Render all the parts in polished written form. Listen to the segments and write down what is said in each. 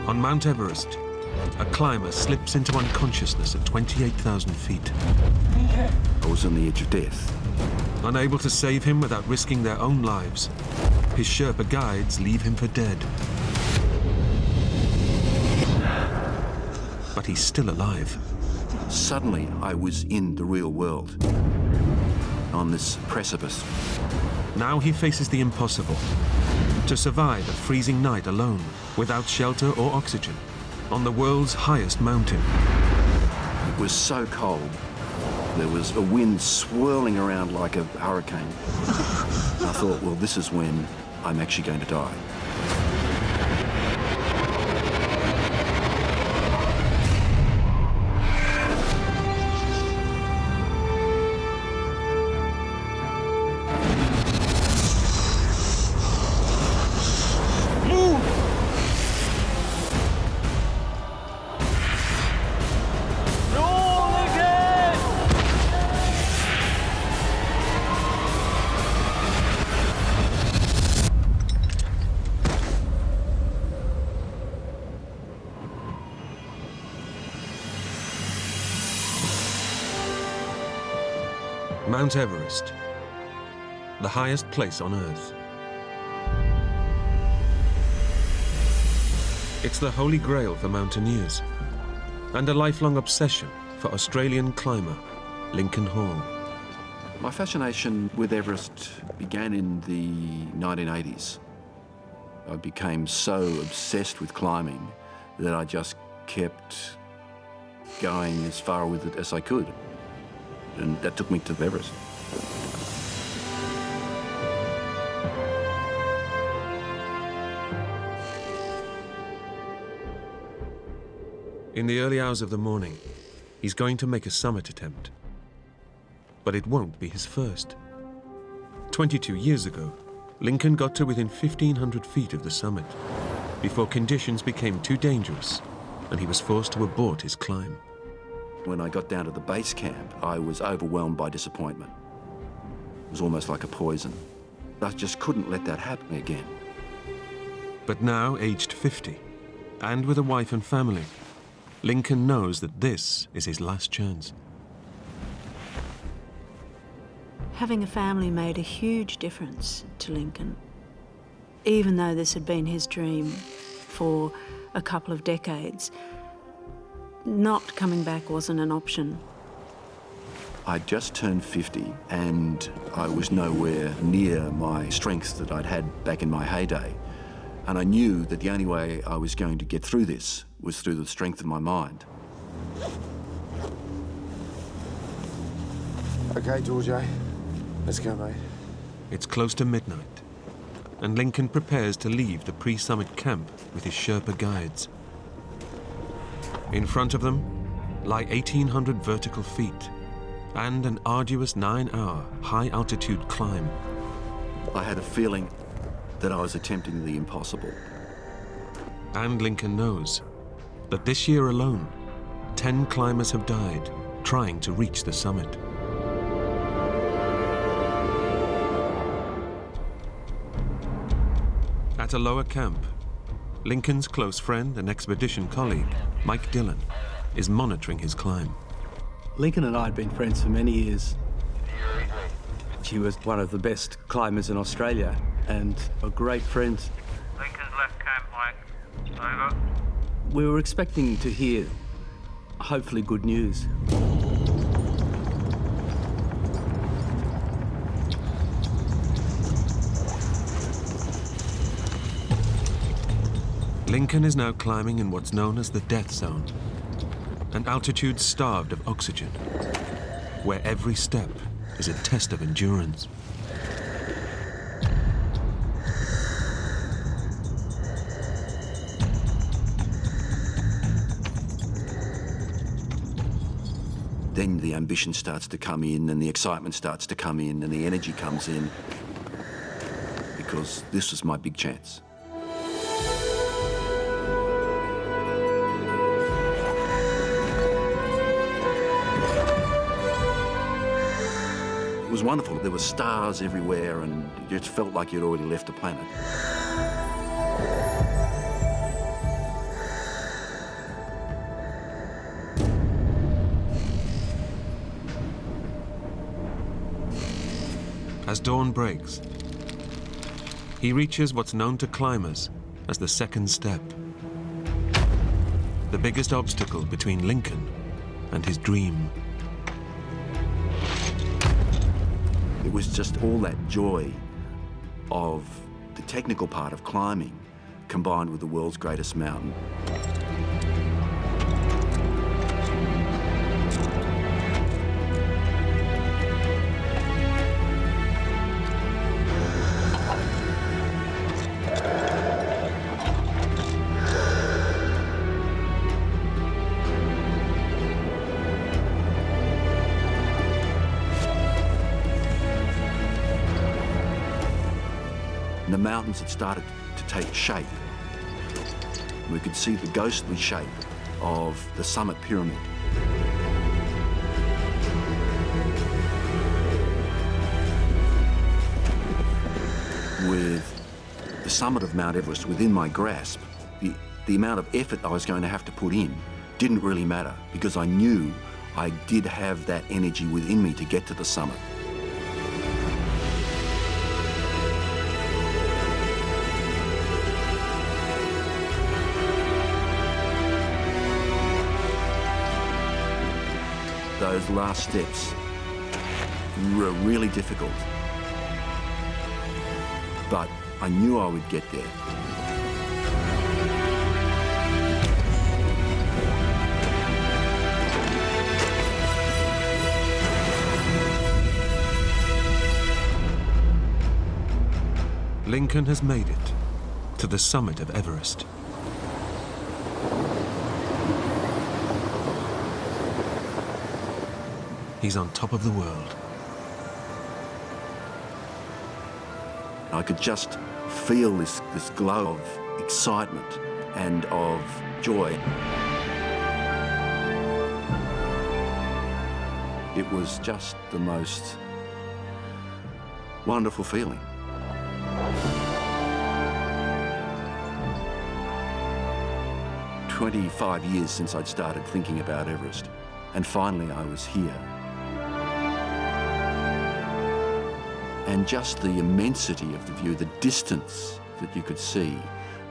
On Mount Everest, a climber slips into unconsciousness at 28,000 feet. I was on the edge of death. Unable to save him without risking their own lives, his Sherpa guides leave him for dead. But he's still alive. Suddenly, I was in the real world, on this precipice. Now he faces the impossible. To survive a freezing night alone, without shelter or oxygen, on the world's highest mountain. It was so cold. There was a wind swirling around like a hurricane. I thought, well, this is when I'm actually going to die. Mount Everest, the highest place on Earth. It's the holy grail for mountaineers and a lifelong obsession for Australian climber Lincoln Hall. My fascination with Everest began in the 1980s. I became so obsessed with climbing that I just kept going as far with it as I could. And that took me to Everest. In the early hours of the morning, he's going to make a summit attempt. But it won't be his first. 22 years ago, Lincoln got to within 1,500 feet of the summit before conditions became too dangerous and he was forced to abort his climb. When I got down to the base camp, I was overwhelmed by disappointment. It was almost like a poison. I just couldn't let that happen again. But now, aged 50, and with a wife and family, Lincoln knows that this is his last chance. Having a family made a huge difference to Lincoln. Even though this had been his dream for a couple of decades, not coming back wasn't an option. I just turned 50 and I was nowhere near my strength that I'd had back in my heyday. And I knew that the only way I was going to get through this was through the strength of my mind. Okay, George, let's go, mate. It's close to midnight, and Lincoln prepares to leave the pre-summit camp with his Sherpa guides. In front of them lie 1,800 vertical feet and an arduous 9-hour high-altitude climb. I had a feeling that I was attempting the impossible. And Lincoln knows that this year alone, 10 climbers have died trying to reach the summit. At a lower camp, Lincoln's close friend and expedition colleague, Mike Dillon, is monitoring his climb. Lincoln and I had been friends for many years. She was one of the best climbers in Australia and a great friend. Lincoln's left camp, Mike. Over. We were expecting to hear, hopefully, good news. Lincoln is now climbing in what's known as the death zone, an altitude starved of oxygen, where every step is a test of endurance. Then the ambition starts to come in and the excitement starts to come in and the energy comes in, because this was my big chance. It was wonderful. There were stars everywhere and it just felt like you'd already left the planet. As dawn breaks, he reaches what's known to climbers as the second step. The biggest obstacle between Lincoln and his dream. It was just all that joy of the technical part of climbing combined with the world's greatest mountain. And the mountains had started to take shape. We could see the ghostly shape of the summit pyramid. With the summit of Mount Everest within my grasp, the amount of effort I was going to have to put in didn't really matter because I knew I did have that energy within me to get to the summit. Those last steps were really difficult, but I knew I would get there. Lincoln has made it to the summit of Everest. He's on top of the world. I could just feel this glow of excitement and of joy. It was just the most wonderful feeling. "25 years since I'd started thinking about Everest, and finally I was here. And just the immensity of the view, the distance that you could see,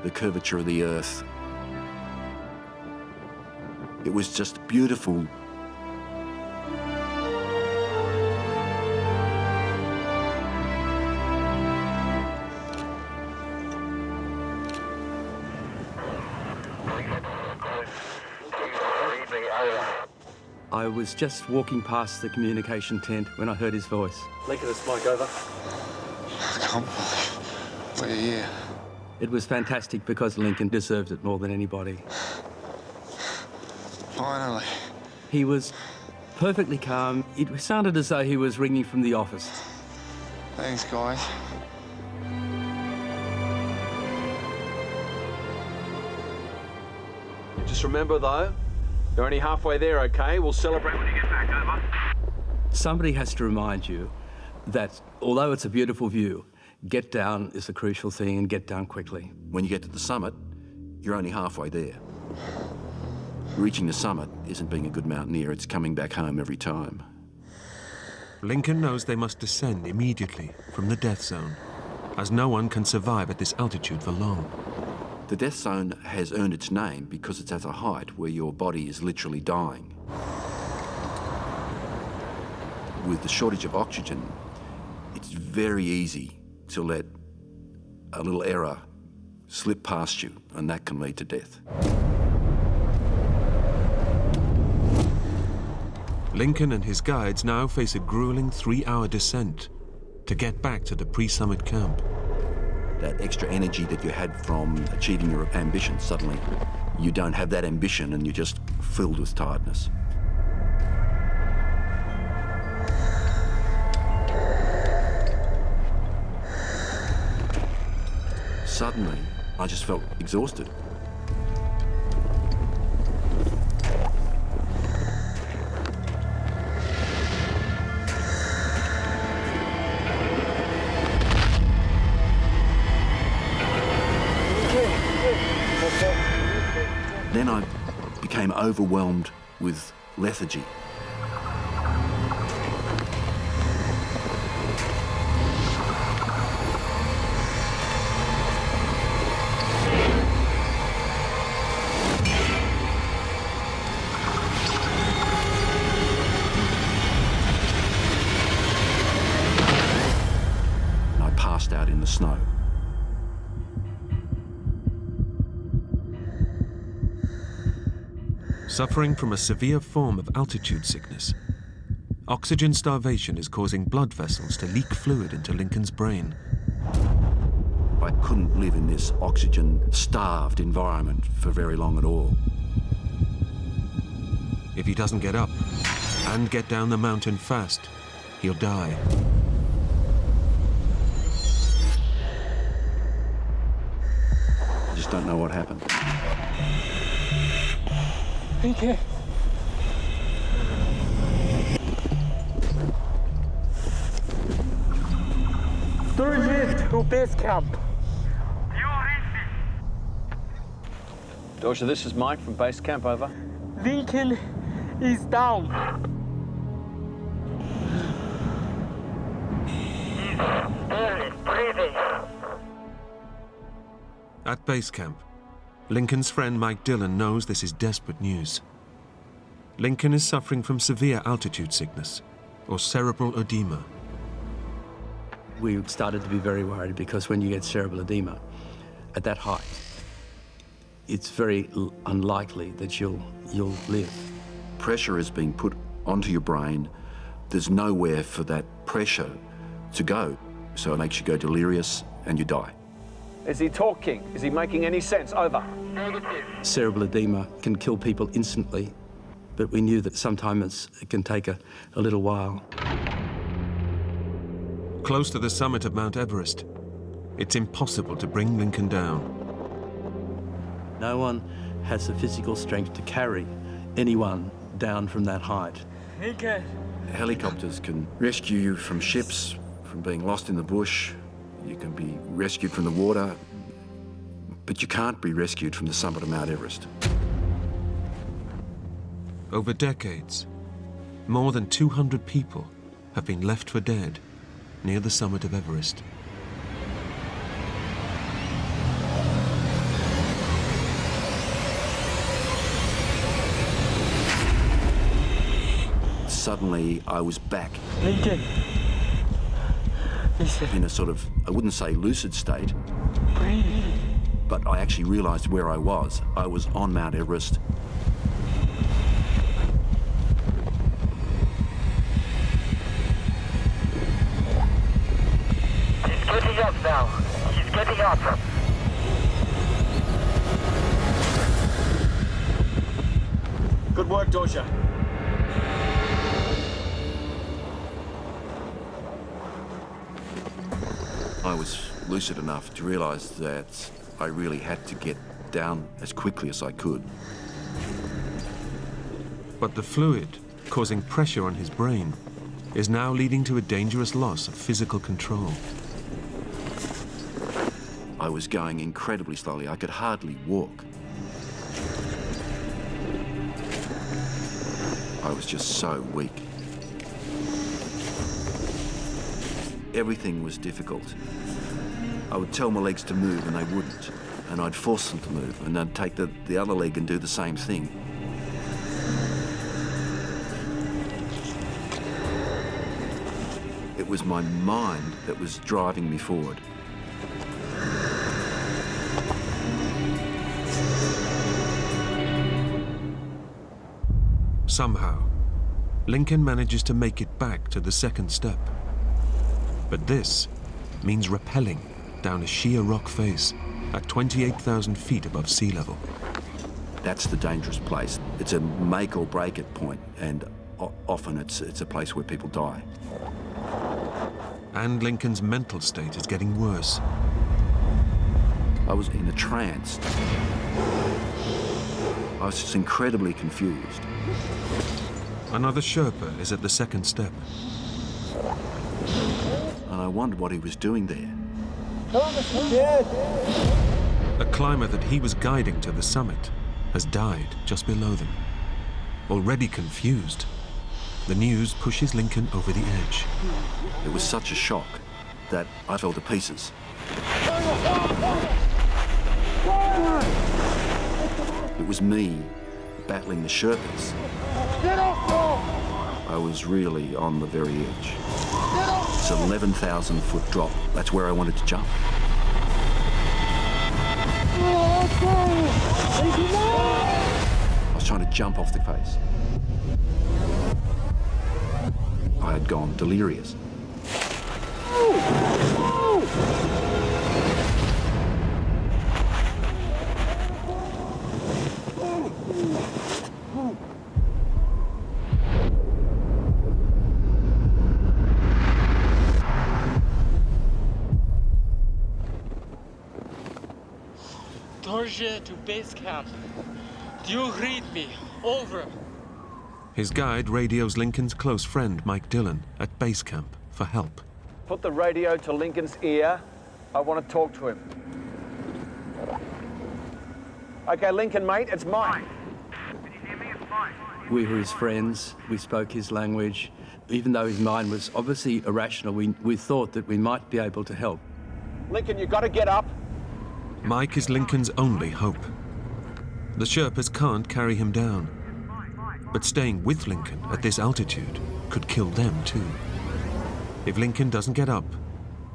the curvature of the earth. It was just beautiful. I was just walking past the communication tent when I heard his voice. Lincoln, it's Mike, over. I can't believe we're here. It was fantastic because Lincoln deserved it more than anybody. Finally. He was perfectly calm. It sounded as though he was ringing from the office. Thanks, guys. Just remember, though, you're only halfway there, okay? We'll celebrate when you get back, over. Somebody has to remind you that although it's a beautiful view, get down is a crucial thing, and get down quickly. When you get to the summit, you're only halfway there. Reaching the summit isn't being a good mountaineer, it's coming back home every time. Lincoln knows they must descend immediately from the death zone, as no one can survive at this altitude for long. The death zone has earned its name because it's at a height where your body is literally dying. With the shortage of oxygen, it's very easy to let a little error slip past you, and that can lead to death. Lincoln and his guides now face a grueling 3-hour descent to get back to the pre-summit camp. That extra energy that you had from achieving your ambition, suddenly you don't have that ambition and you're just filled with tiredness. Suddenly, I just felt exhausted. Then I became overwhelmed with lethargy. snow. Suffering from a severe form of altitude sickness, oxygen starvation is causing blood vessels to leak fluid into Lincoln's brain. I couldn't live in this oxygen-starved environment for very long at all. If he doesn't get up and get down the mountain fast, he'll die. I just don't know what happened. Okay. Direct to base camp. Dodger, this is Mike from base camp, over. Lincoln is down. He's barely breathing. At base camp, Lincoln's friend Mike Dillon knows this is desperate news. Lincoln is suffering from severe altitude sickness, or cerebral edema. We started to be very worried because when you get cerebral edema at that height, it's very unlikely that you'll live. Pressure is being put onto your brain. There's nowhere for that pressure to go, so it makes you go delirious and you die. Is he talking? Is he making any sense? Over. Negative. Cerebral edema can kill people instantly, but we knew that sometimes it can take a little while. Close to the summit of Mount Everest, it's impossible to bring Lincoln down. No one has the physical strength to carry anyone down from that height. Lincoln. Helicopters can rescue you from ships, from being lost in the bush. You can be rescued from the water, but you can't be rescued from the summit of Mount Everest. Over decades, more than 200 people have been left for dead near the summit of Everest. Suddenly, I was back Lincoln. in a sort of, I wouldn't say lucid state, Breathe. but I actually realized where I was. I was on Mount Everest. He's getting up now. He's getting up. Good work, Dodger. I was lucid enough to realize that I really had to get down as quickly as I could. But the fluid, causing pressure on his brain, is now leading to a dangerous loss of physical control. I was going incredibly slowly. I could hardly walk. I was just so weak. Everything was difficult. I would tell my legs to move and they wouldn't. And I'd force them to move and I'd take the other leg and do the same thing. It was my mind that was driving me forward. Somehow, Lincoln manages to make it back to the second step. But this means rappelling down a sheer rock face at 28,000 feet above sea level. That's the dangerous place. It's a make or break it point, and often it's a place where people die. And Lincoln's mental state is getting worse. I was in a trance. I was just incredibly confused. Another Sherpa is at the second step. And I wondered what he was doing there. A climber that he was guiding to the summit has died just below them. Already confused, the news pushes Lincoln over the edge. It was such a shock that I fell to pieces. It was me battling the Sherpas. I was really on the very edge. was an 11,000-foot drop. That's where I wanted to jump. I was trying to jump off the face. I had gone delirious. Georgia to base camp. Do you read me? Over. His guide radios Lincoln's close friend Mike Dillon at base camp for help. Put the radio to Lincoln's ear. I want to talk to him. Okay, Lincoln, mate, it's Mike. Can you hear me? It's fine. We were his friends, we spoke his language. Even though his mind was obviously irrational, we thought that we might be able to help. Lincoln, you've got to get up. Mike is Lincoln's only hope. The Sherpas can't carry him down. But staying with Lincoln at this altitude could kill them too. If Lincoln doesn't get up,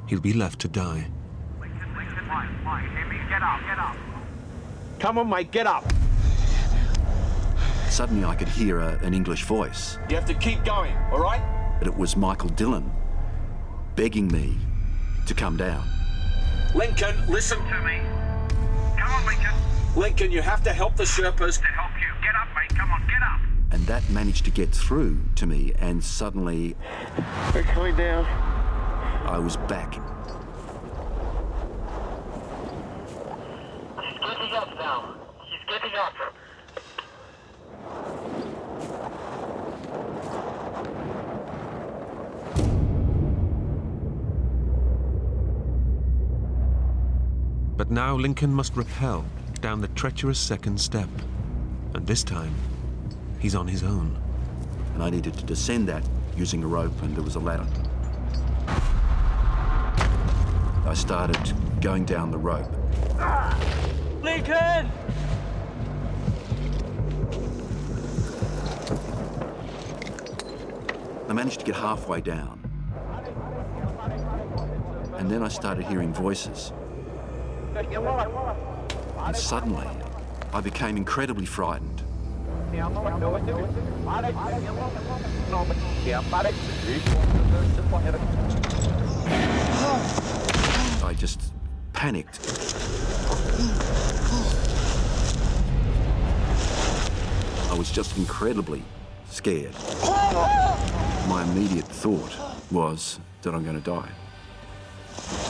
he'll be left to die. Lincoln, Mike, hear me? Get up. Come on, mate, get up. Suddenly I could hear an English voice, You have to keep going, all right? but it was Michael Dillon begging me to come down. Lincoln, listen. To me. Come on, Lincoln. Lincoln, you have to help the Sherpas. To help you. Get up, mate. Come on, get up. And that managed to get through to me, and suddenly We're coming down. I was back. He's getting up now. He's getting up. But now Lincoln must rappel down the treacherous second step. And this time, he's on his own. And I needed to descend that using a rope, and there was a ladder. I started going down the rope. Lincoln! I managed to get halfway down. And then I started hearing voices. And suddenly, I became incredibly frightened. I just panicked. I was just incredibly scared. My immediate thought was that I'm going to die.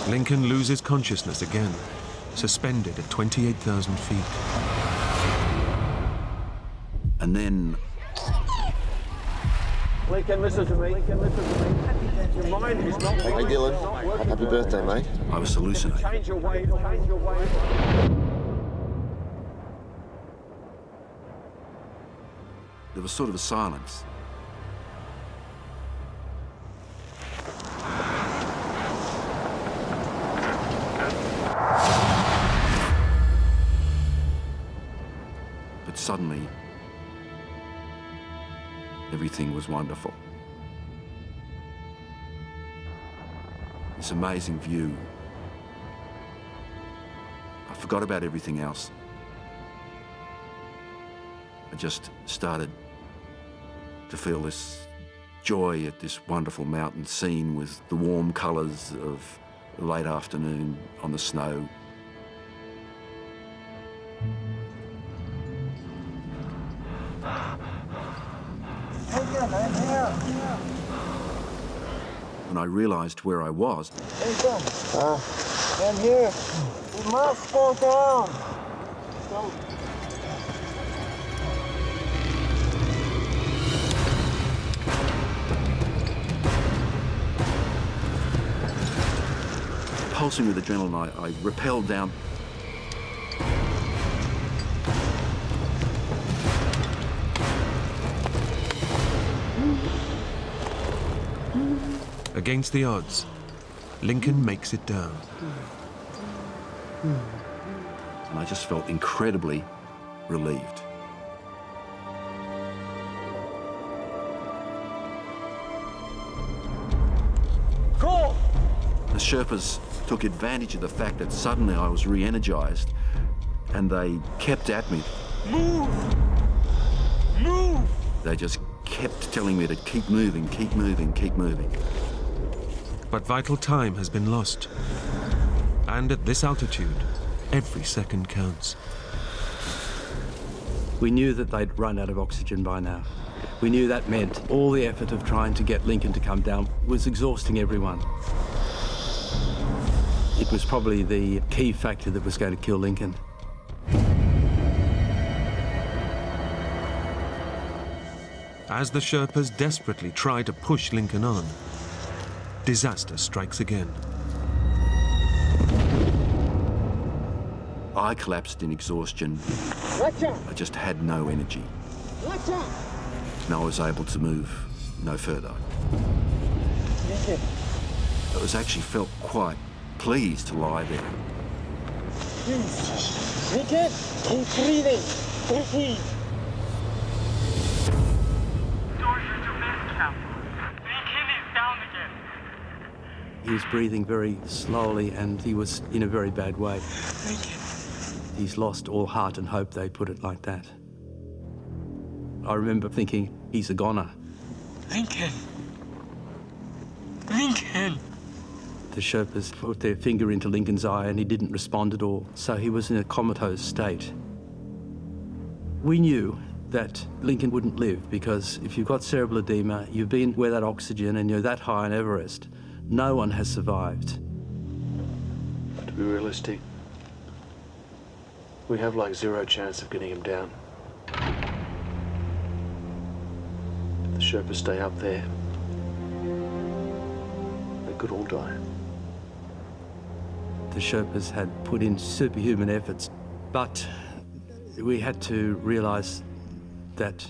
Lincoln loses consciousness again, suspended at 28,000 feet. And then Lincoln, listen to me. Your mind is not Hey, working. Dylan. Happy birthday, mate. I was hallucinating. Change your way. There was sort of a silence. But suddenly, everything was wonderful. This amazing view. I forgot about everything else. I just started to feel this joy at this wonderful mountain scene with the warm colours of the late afternoon on the snow. When I realised where I was, I'm here. We must go down. pulsing with adrenaline, I rappelled down. Against the odds, Lincoln makes it down. And I just felt incredibly relieved. Go! Sherpas took advantage of the fact that suddenly I was re-energised, and they kept at me. Move! Move! They just kept telling me to keep moving, keep moving, keep moving. But vital time has been lost. And at this altitude, every second counts. We knew that they'd run out of oxygen by now. We knew that meant all the effort of trying to get Lincoln to come down was exhausting everyone. It was probably the key factor that was going to kill Lincoln. As the Sherpas desperately try to push Lincoln on, disaster strikes again. I collapsed in exhaustion. I just had no energy. And I was able to move no further. I was actually felt quite pleased to lie there. Lincoln, keep breathing. Breathe. Dorsal to base camp. Lincoln is down again. He was breathing very slowly and he was in a very bad way. Lincoln. He's lost all heart and hope, they put it like that. I remember thinking, he's a goner. Lincoln. Lincoln. The Sherpas put their finger into Lincoln's eye and he didn't respond at all, so he was in a comatose state. We knew that Lincoln wouldn't live because if you've got cerebral edema, you've been without oxygen and you're that high on Everest, no one has survived. To be realistic, we have like zero chance of getting him down. If the Sherpas stay up there, they could all die. The Sherpas had put in superhuman efforts, but we had to realise that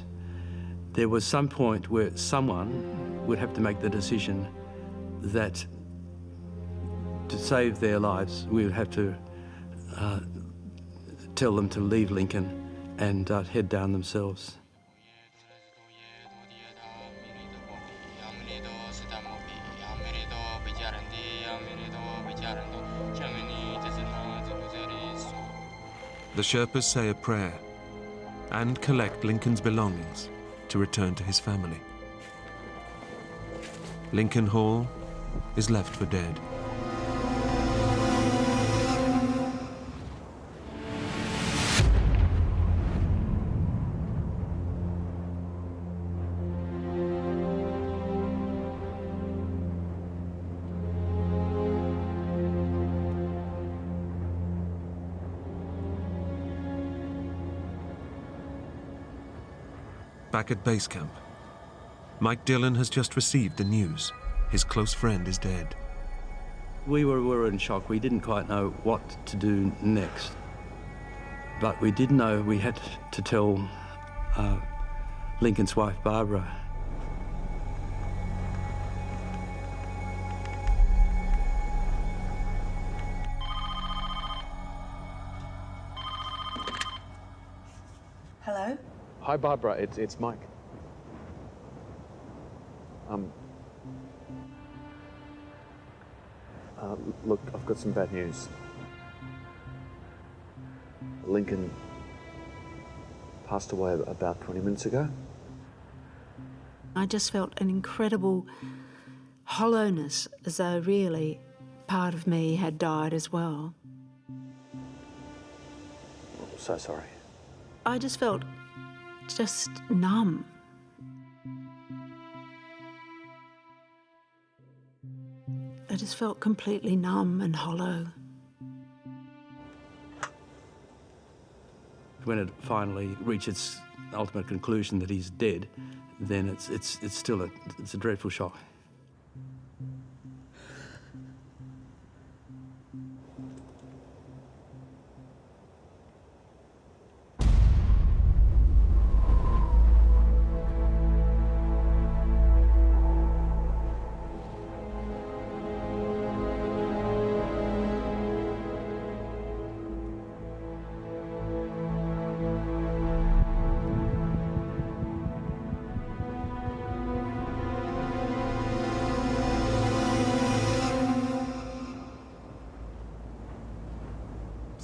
there was some point where someone would have to make the decision that to save their lives, we would have to tell them to leave Lincoln and head down themselves. The Sherpas say a prayer and collect Lincoln's belongings to return to his family. Lincoln Hall is left for dead. Back at base camp, Mike Dillon has just received the news. His close friend is dead. We were in shock. We didn't quite know what to do next. But we did know we had to tell Lincoln's wife, Barbara. Hello? Hi, Barbara. It's Mike. Look, I've got some bad news. Lincoln passed away about 20 minutes ago. I just felt an incredible hollowness, as though really part of me had died as well. Oh, so sorry. I just felt just numb. I just felt completely numb and hollow. When it finally reached its ultimate conclusion that he's dead, then it's still a dreadful shock.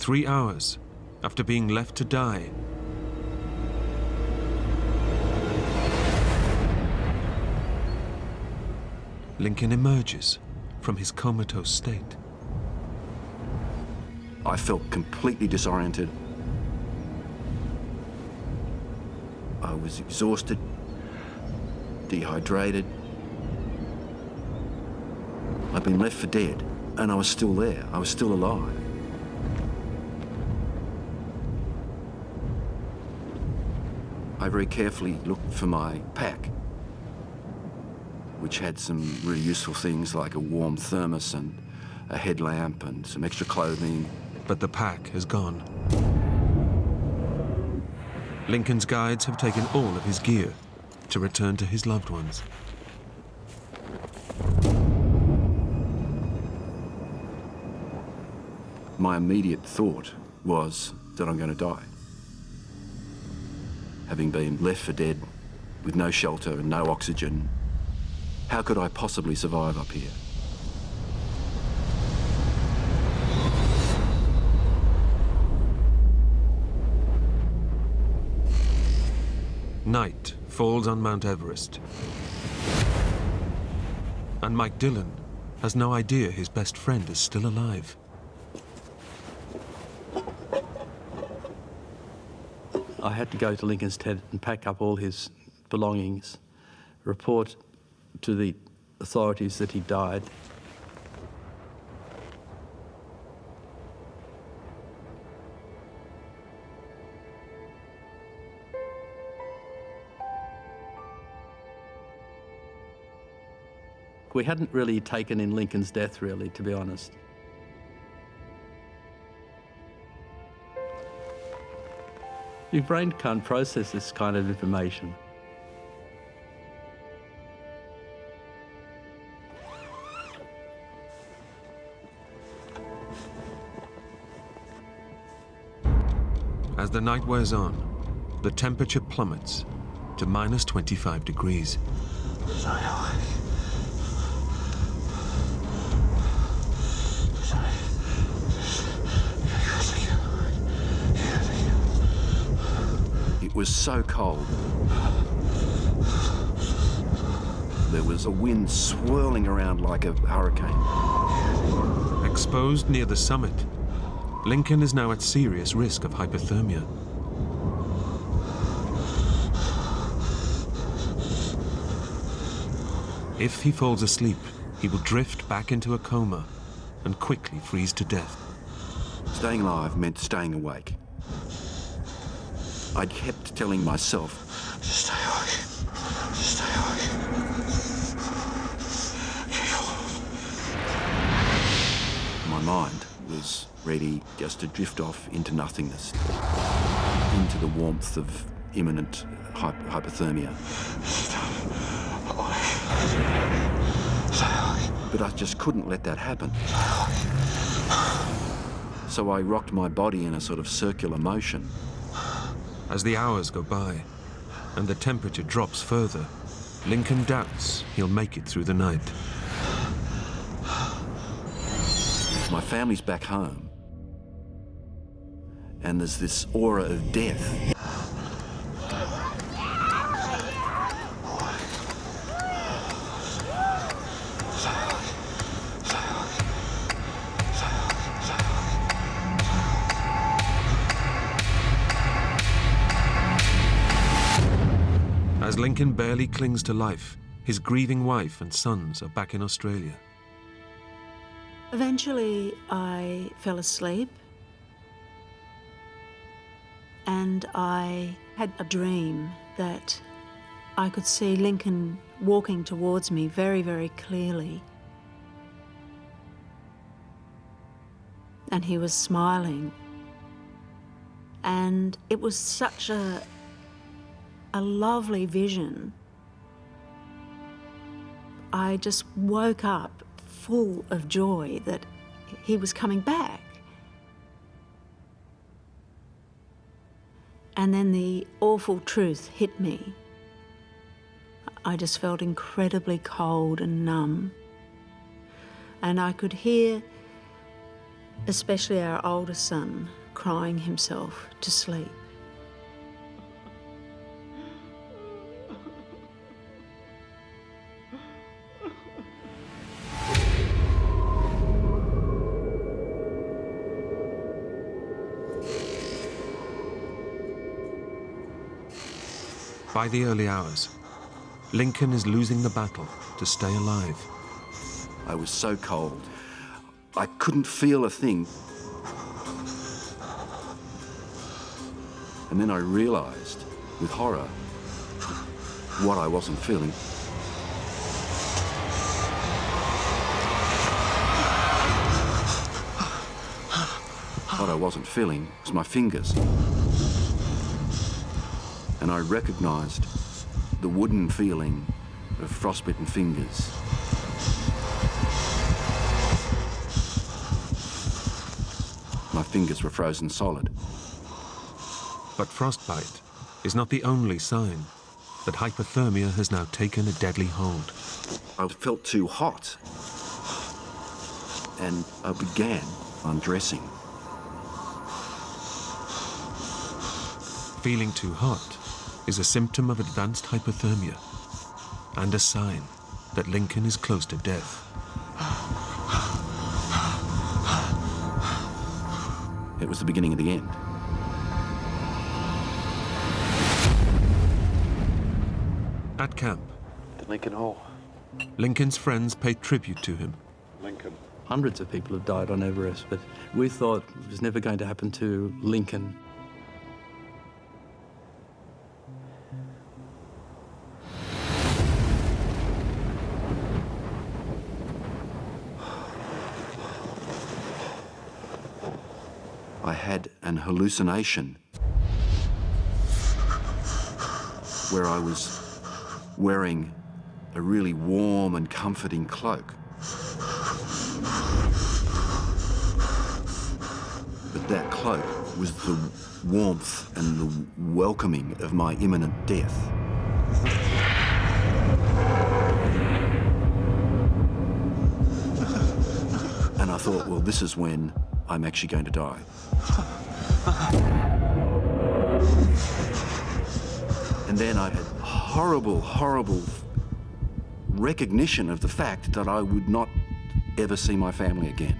3 hours after being left to die, Lincoln emerges from his comatose state. I felt completely disoriented. I was exhausted, dehydrated. I'd been left for dead, and I was still there. I was still alive. I very carefully looked for my pack, which had some really useful things like a warm thermos and a headlamp and some extra clothing. But the pack has gone. Lincoln's guides have taken all of his gear to return to his loved ones. My immediate thought was that I'm going to die. Having been left for dead with no shelter and no oxygen, how could I possibly survive up here? Night falls on Mount Everest. And Mike Dillon has no idea his best friend is still alive. I had to go to Lincoln's tent and pack up all his belongings, report to the authorities that he died. We hadn't really taken in Lincoln's death, really, to be honest. Your brain can't process this kind of information. As the night wears on, the temperature plummets to minus 25 degrees. It was so cold. There was a wind swirling around like a hurricane. Exposed near the summit, Lincoln is now at serious risk of hypothermia. If he falls asleep, he will drift back into a coma and quickly freeze to death. Staying alive meant staying awake. I kept telling myself, just stay awake, just stay awake. My mind was ready just to drift off into nothingness, into the warmth of imminent hypothermia. But I just couldn't let that happen. So I rocked my body in a sort of circular motion. As the hours go by and the temperature drops further, Lincoln doubts he'll make it through the night. My family's back home, and there's this aura of death. As Lincoln barely clings to life, his grieving wife and sons are back in Australia. Eventually, I fell asleep, and I had a dream that I could see Lincoln walking towards me very, very clearly. And he was smiling. And it was such a lovely vision. I just woke up full of joy that he was coming back. And then the awful truth hit me. I just felt incredibly cold and numb. And I could hear, especially our oldest son, crying himself to sleep. By the early hours, Lincoln is losing the battle to stay alive. I was so cold. I couldn't feel a thing. And then I realised, with horror, what I wasn't feeling. What I wasn't feeling was my fingers. And I recognised the wooden feeling of frostbitten fingers. My fingers were frozen solid. But frostbite is not the only sign that hypothermia has now taken a deadly hold. I felt too hot, and I began undressing. Feeling too hot is a symptom of advanced hypothermia and a sign that Lincoln is close to death. It was the beginning of the end. At camp, The Lincoln Hall. Lincoln's friends pay tribute to him. Lincoln. Hundreds of people have died on Everest, but we thought it was never going to happen to Lincoln. I had an hallucination where I was wearing a really warm and comforting cloak. But that cloak was the warmth and the welcoming of my imminent death. And I thought, well, this is when I'm actually going to die. And then I had horrible, horrible recognition of the fact that I would not ever see my family again.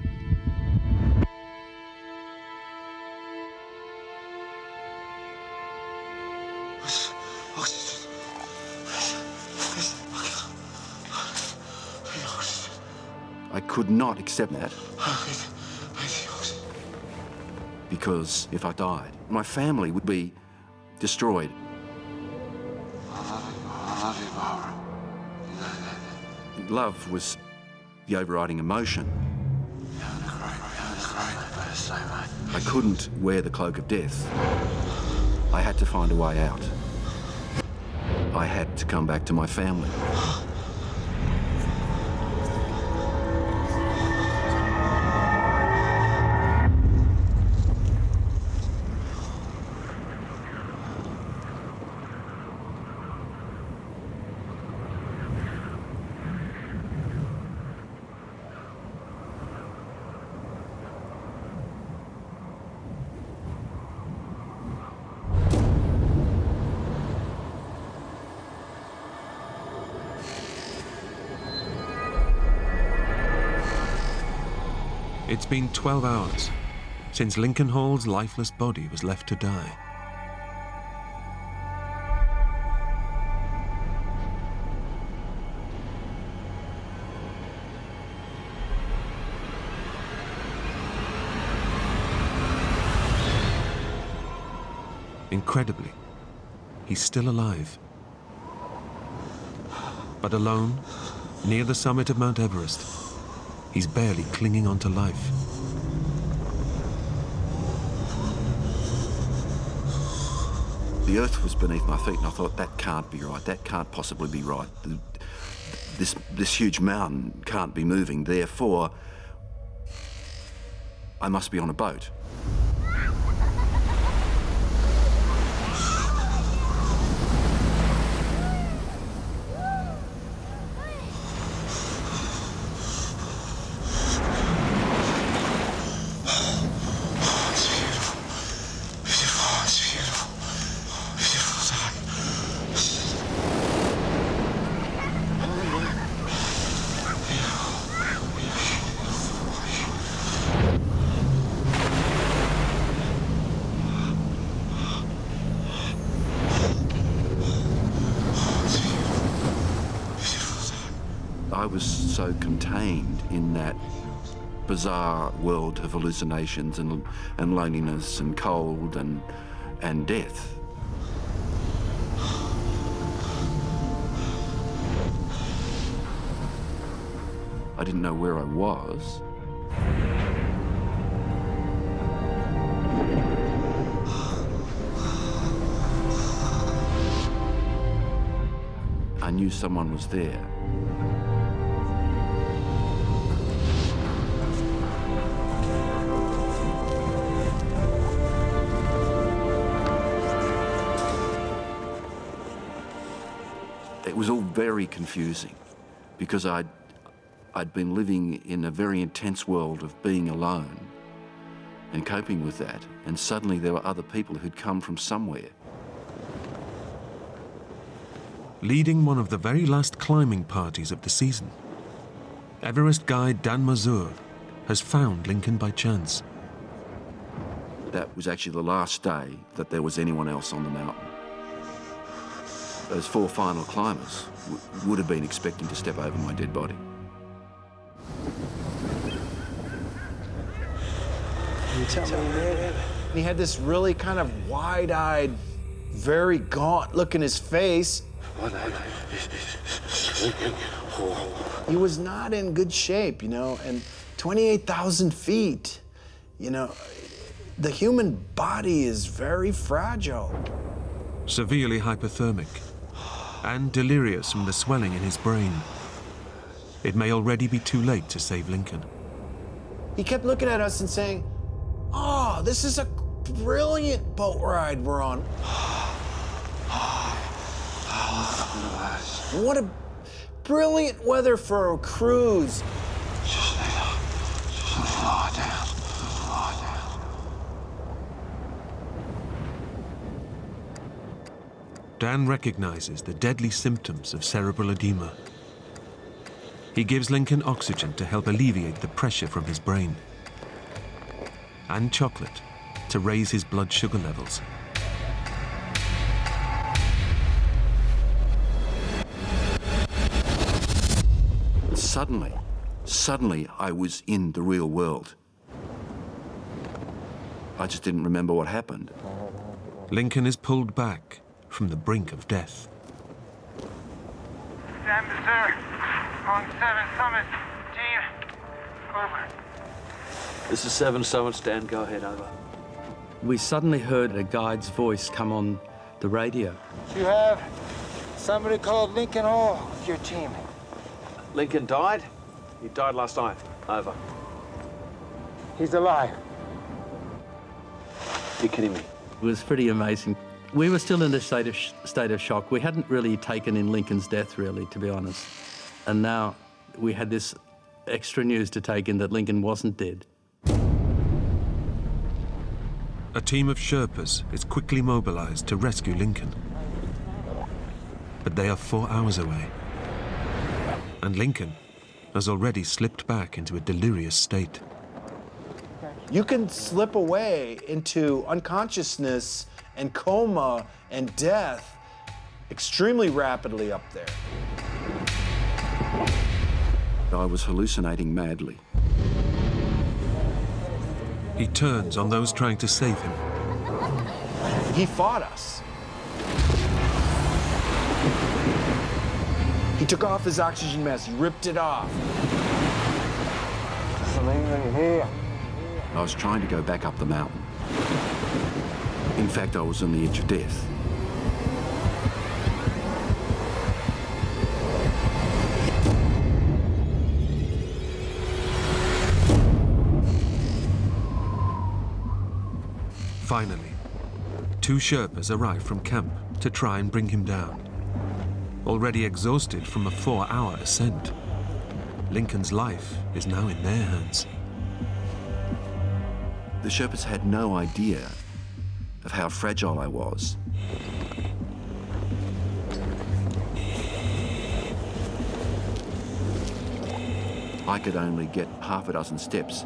I could not accept that. Because if I died, my family would be destroyed. I love you, Barbara. Love was the overriding emotion. Having a great birthday, mate. I couldn't wear the cloak of death. I had to find a way out. I had to come back to my family. It's been 12 hours since Lincoln Hall's lifeless body was left to die. Incredibly, he's still alive. But alone, near the summit of Mount Everest, he's barely clinging on to life. The earth was beneath my feet, and I thought, that can't be right. That can't possibly be right. This huge mountain can't be moving. Therefore, I must be on a boat. I was so contained in that bizarre world of hallucinations and loneliness and cold and death. I didn't know where I was. I knew someone was there. It was all very confusing because I'd been living in a very intense world of being alone and coping with that, and suddenly there were other people who'd come from somewhere. Leading one of the very last climbing parties of the season, Everest guide Dan Mazur has found Lincoln by chance. That was actually the last day that there was anyone else on the mountain. Those 4 final climbers would have been expecting to step over my dead body. You tell me, man. He had this really kind of wide-eyed, very gaunt look in his face. He was not in good shape, you know, and 28,000 feet, you know, the human body is very fragile. Severely hypothermic and delirious from the swelling in his brain. It may already be too late to save Lincoln. He kept looking at us and saying, "Oh, this is a brilliant boat ride we're on. What a brilliant weather for a cruise." Just lie down. Lie down. Dan recognizes the deadly symptoms of cerebral edema. He gives Lincoln oxygen to help alleviate the pressure from his brain, and chocolate to raise his blood sugar levels. Suddenly, I was in the real world. I just didn't remember what happened. Lincoln is pulled back from the brink of death. Stand sir. On 7 Summit. Team. Over. This is 7 Summit, Stan. Go ahead, over. We suddenly heard a guide's voice come on the radio. You have somebody called Lincoln Hall with your team. Lincoln died? He died last night. Over. He's alive. You're kidding me. It was pretty amazing. We were still in a state of shock. We hadn't really taken in Lincoln's death, really, to be honest. And now we had this extra news to take in that Lincoln wasn't dead. A team of Sherpas is quickly mobilized to rescue Lincoln. But they are 4 hours away. And Lincoln has already slipped back into a delirious state. You can slip away into unconsciousness and coma and death extremely rapidly up there. I was hallucinating madly. He turns on those trying to save him. He fought us. He took off his oxygen mask, he ripped it off. Something here. I was trying to go back up the mountain. In fact, I was on the edge of death. Finally, 2 Sherpas arrive from camp to try and bring him down. Already exhausted from a 4-hour ascent, Lincoln's life is now in their hands. The Sherpas had no idea of how fragile I was. I could only get half a dozen steps.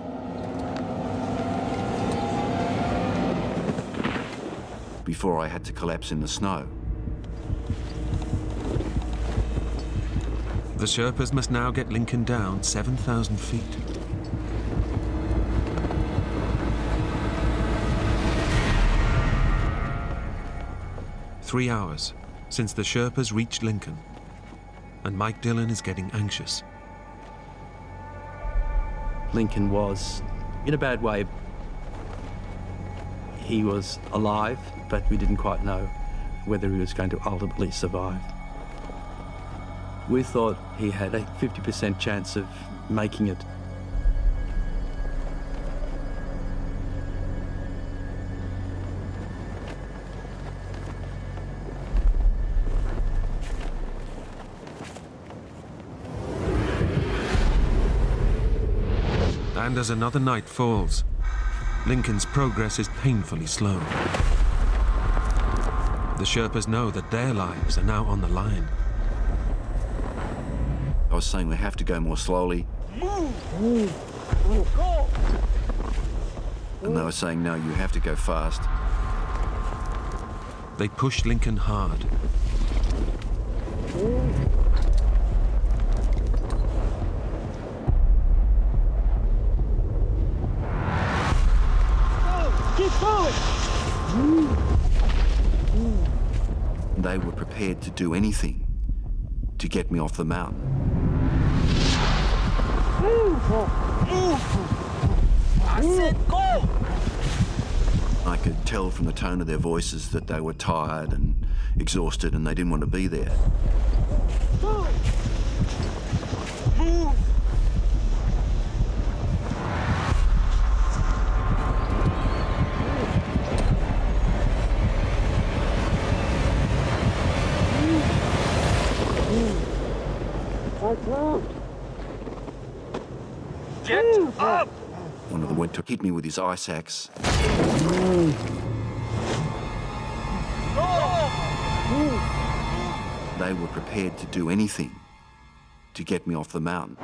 Before I had to collapse in the snow. The Sherpas must now get Lincoln down 7,000 feet. Three hours since the Sherpas reached Lincoln, and Mike Dillon is getting anxious. Lincoln was in a bad way. He was alive, but we didn't quite know whether he was going to ultimately survive. We thought he had a 50% chance of making it. And as another night falls, Lincoln's progress is painfully slow. The Sherpas know that their lives are now on the line. I was saying we have to go more slowly. Move! Go! And they were saying, no, you have to go fast. They push Lincoln hard. Keep going! They were prepared to do anything to get me off the mountain. I said go! I could tell from the tone of their voices that they were tired and exhausted and they didn't want to be there. Move! Get up! One of them went to hit me with his ice axe. They were prepared to do anything to get me off the mountain.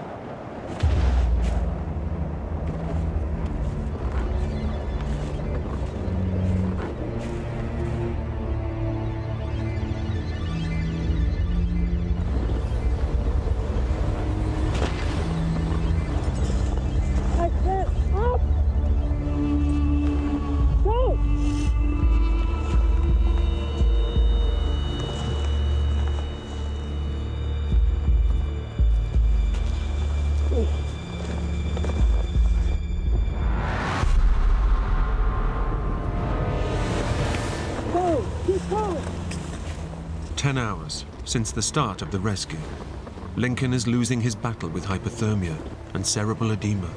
Go! Keep going! 10 hours since the start of the rescue, Lincoln is losing his battle with hypothermia and cerebral edema.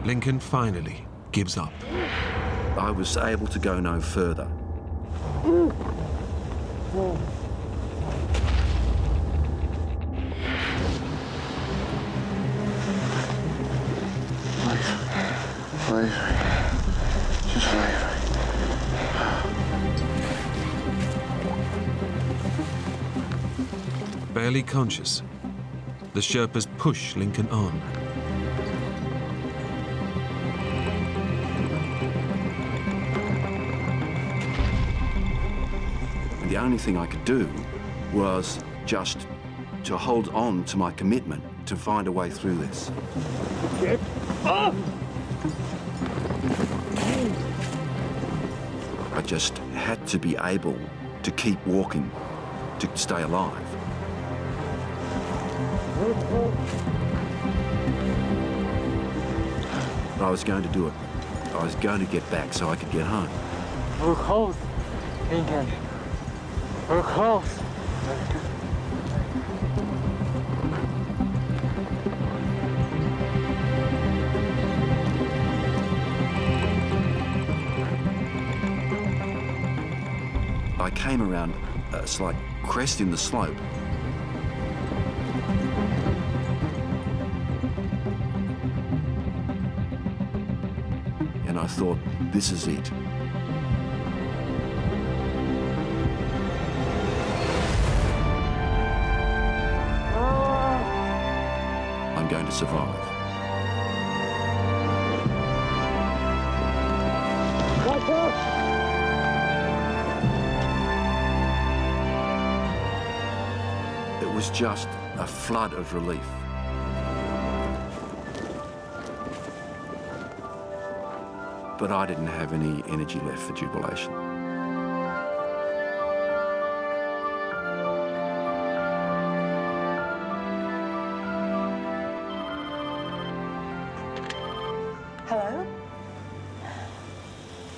Lincoln finally gives up. I was able to go no further. Leave me. Just leave me. Barely conscious, the Sherpas push Lincoln on. And the only thing I could do was just to hold on to my commitment to find a way through this. Get up! I just had to be able to keep walking to stay alive. But I was going to do it. I was going to get back so I could get home. We're close, Lincoln. We're close. I came around a slight crest in the slope. And I thought, this is it. I'm going to survive. was just a flood of relief. But I didn't have any energy left for jubilation. Hello?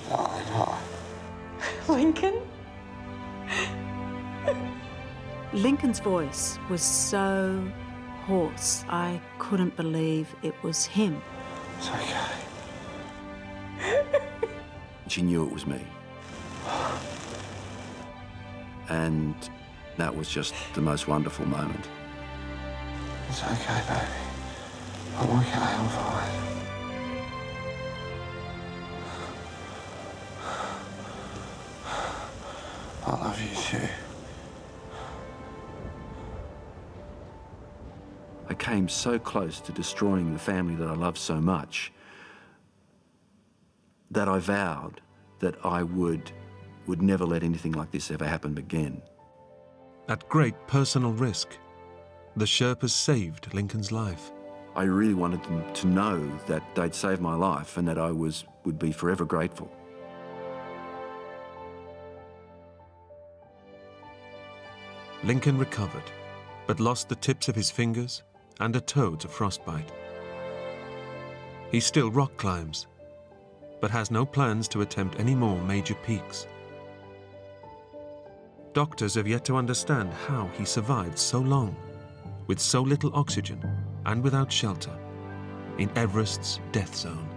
Oh, Lincoln? Lincoln's voice was so hoarse, I couldn't believe it was him. it's okay. She knew it was me. And that was just the most wonderful moment. It's okay, baby. I'm okay, I'm fine. I love you too. I came so close to destroying the family that I loved so much that I vowed that I would never let anything like this ever happen again. At great personal risk, the Sherpas saved Lincoln's life. I really wanted them to know that they'd saved my life and that I would be forever grateful. Lincoln recovered, but lost the tips of his fingers and a toe to frostbite. He still rock climbs, but has no plans to attempt any more major peaks. Doctors have yet to understand how he survived so long, with so little oxygen and without shelter, in Everest's death zone.